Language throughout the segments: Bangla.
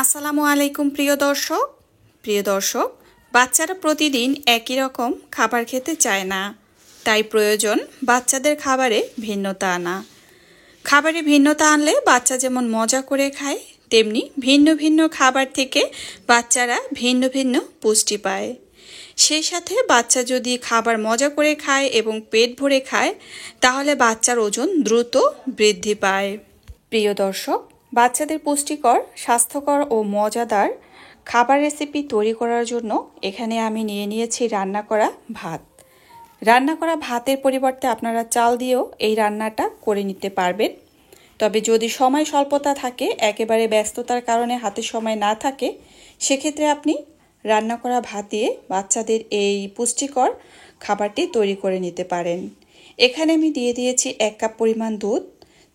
আসসালামু আলাইকুম প্রিয় দর্শক বাচ্চারা প্রতিদিন একই রকম খাবার খেতে চায় না, তাই প্রয়োজন বাচ্চাদের খাবারে ভিন্নতা আনা। খাবারে ভিন্নতা আনলে বাচ্চা যেমন মজা করে খায়, তেমনি ভিন্ন ভিন্ন খাবার থেকে বাচ্চারা ভিন্ন ভিন্ন পুষ্টি পায়। সেই সাথে বাচ্চা যদি খাবার মজা করে খায় এবং পেট ভরে খায়, তাহলে বাচ্চার ওজন দ্রুত বৃদ্ধি পায়। প্রিয় দর্শক, বাচ্চাদের পুষ্টিকর, স্বাস্থ্যকর ও মজাদার খাবার রেসিপি তৈরি করার জন্য এখানে আমি নিয়ে নিয়েছি রান্না করা ভাত। রান্না করা ভাতের পরিবর্তে আপনারা চাল দিয়েও এই রান্নাটা করে নিতে পারবেন। তবে যদি সময় স্বল্পতা থাকে, একেবারে ব্যস্ততার কারণে হাতে সময় না থাকে, সেক্ষেত্রে আপনি রান্না করা ভাত দিয়ে বাচ্চাদের এই পুষ্টিকর খাবারটি তৈরি করে নিতে পারেন। এখানে আমি দিয়ে দিয়েছি 1 কাপ পরিমাণ দুধ।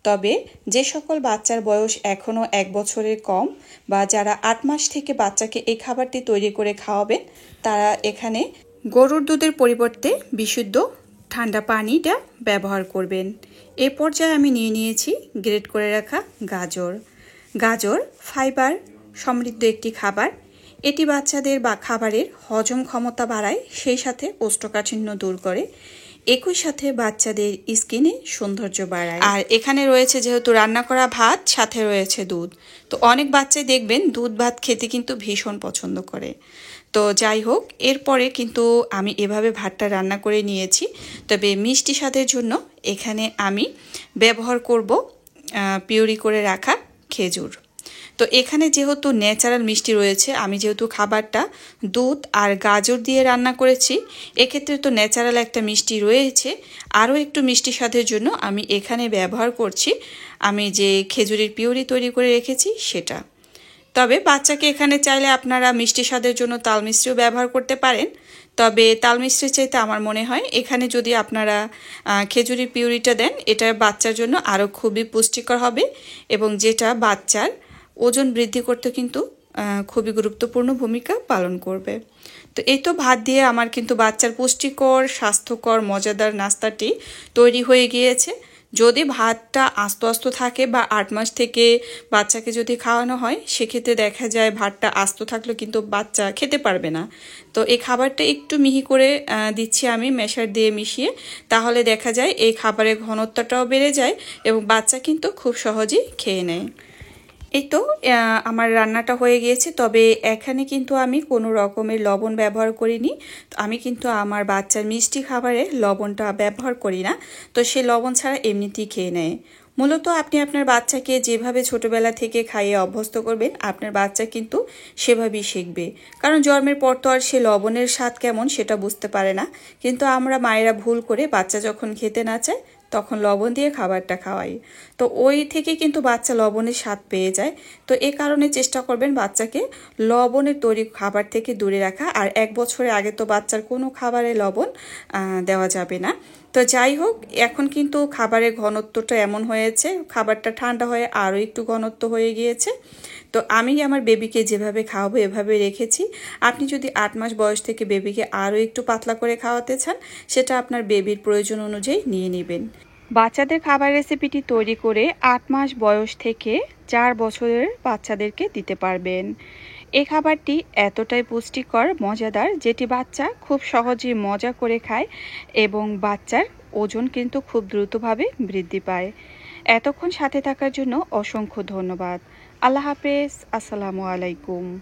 তবে যে সকল বাচ্চার বয়স এখনও 1 বছরের কম বা যারা 8 মাস থেকে বাচ্চাকে এই খাবারটি তৈরি করে খাওয়াবেন, তারা এখানে গরুর দুধের পরিবর্তে বিশুদ্ধ ঠান্ডা পানিটা ব্যবহার করবেন। এ পর্যায়ে আমি নিয়ে নিয়েছি গ্রেট করে রাখা গাজর ফাইবার সমৃদ্ধ একটি খাবার। এটি বাচ্চাদের বা খাবারের হজম ক্ষমতা বাড়ায়, সেই সাথে কোষ্ঠকাঠিন্য দূর করে, একই সাথে বাচ্চাদের স্কিনে সৌন্দর্য বাড়ায়। আর এখানে রয়েছে যেহেতু রান্না করা ভাত, সাথে রয়েছে দুধ। তো অনেক বাচ্চাই দেখবেন দুধ ভাত খেতে কিন্তু ভীষণ পছন্দ করে। তো যাই হোক, এরপরে কিন্তু আমি এভাবে ভাতটা রান্না করে নিয়েছি। তবে মিষ্টি স্বাদের জন্য এখানে আমি ব্যবহার করব পিউরি করে রাখা খেজুর। তো এখানে যেহেতু ন্যাচারাল মিষ্টি রয়েছে, আমি যেহেতু খাবারটা দুধ আর গাজর দিয়ে রান্না করেছি, এক্ষেত্রে তো ন্যাচারাল একটা মিষ্টি রয়েছে। আরও একটু মিষ্টি স্বাদের জন্য আমি এখানে ব্যবহার করছি আমি যে খেজুরের পিউরি তৈরি করে রেখেছি সেটা। তবে বাচ্চাকে এখানে চাইলে আপনারা মিষ্টি স্বাদের জন্য তাল মিশ্রিও ব্যবহার করতে পারেন। তবে তাল মিশ্রির চাইতে আমার মনে হয় এখানে যদি আপনারা খেজুরের পিউরিটা দেন, এটা বাচ্চার জন্য আরও খুবই পুষ্টিকর হবে এবং যেটা বাচ্চার ওজন বৃদ্ধি করতে কিন্তু খুবই গুরুত্বপূর্ণ ভূমিকা পালন করবে। তো এই তো ভাত দিয়ে আমার কিন্তু বাচ্চার পুষ্টিকর, স্বাস্থ্যকর, মজাদার নাস্তাটি তৈরি হয়ে গিয়েছে। যদি ভাতটা আস্ত আস্ত থাকে বা 8 মাস থেকে বাচ্চাকে যদি খাওয়ানো হয়, সেক্ষেত্রে দেখা যায় ভাতটা আস্ত থাকলে কিন্তু বাচ্চা খেতে পারবে না। তো এই খাবারটা একটু মিহি করে দিচ্ছি আমি ম্যাশার দিয়ে মিশিয়ে, তাহলে দেখা যায় এই খাবারের ঘনত্বটাও বেড়ে যায় এবং বাচ্চা কিন্তু খুব সহজেই খেয়ে নেয়। এই তো আমার রান্নাটা হয়ে গিয়েছে। তবে এখানে কিন্তু আমি কোনো রকমের লবণ ব্যবহার করিনি। আমি কিন্তু আমার বাচ্চার মিষ্টি খাবারে লবণটা ব্যবহার করি না। তো সে লবণ ছাড়া এমনিতেই খেয়ে নেয়। মূলত আপনি আপনার বাচ্চাকে যেভাবে ছোটবেলা থেকে খাইয়ে অভ্যস্ত করবেন, আপনার বাচ্চা কিন্তু সেভাবেই শিখবে। কারণ জন্মের পর তো আর সে লবণের স্বাদ কেমন সেটা বুঝতে পারে না। কিন্তু আমরা মায়েরা ভুল করে বাচ্চা যখন খেতে না চায়, তখন লবণ দিয়ে খাবারটা খাওয়াই। তো ওই থেকে কিন্তু বাচ্চা লবণের স্বাদ পেয়ে যায়। তো এই কারণে চেষ্টা করবেন বাচ্চাকে লবণের তৈরি খাবার থেকে দূরে রাখা। আর 1 বছরের আগে তো বাচ্চার কোনো খাবারে লবণ দেওয়া যাবে না। তো যাই হোক, এখন কিন্তু খাবারের ঘনত্বটা এমন হয়েছে, খাবারটা ঠান্ডা হয়ে আরও একটু ঘনত্ব হয়ে গিয়েছে। তো আমি আমার বেবিকে যেভাবে খাওয়াবো এভাবে রেখেছি। আপনি যদি 8 মাস বয়স থেকে বেবিকে আরও একটু পাতলা করে খাওয়াতে চান, সেটা আপনার বেবির প্রয়োজন অনুযায়ী নিয়ে নেবেন। বাচ্চাদের খাবার রেসিপিটি তৈরি করে 8 মাস বয়স থেকে 4 বছরের বাচ্চাদেরকে দিতে পারবেন। এই খাবারটি এতটাই পুষ্টিকর, মজাদার, যেটি বাচ্চা খুব সহজেই মজা করে খায় এবং বাচ্চার ওজন কিন্তু খুব দ্রুতভাবে বৃদ্ধি পায়। এতক্ষণ সাথে থাকার জন্য অসংখ্য ধন্যবাদ। আল্লাহ হাফেজ। আসসালামু আলাইকুম।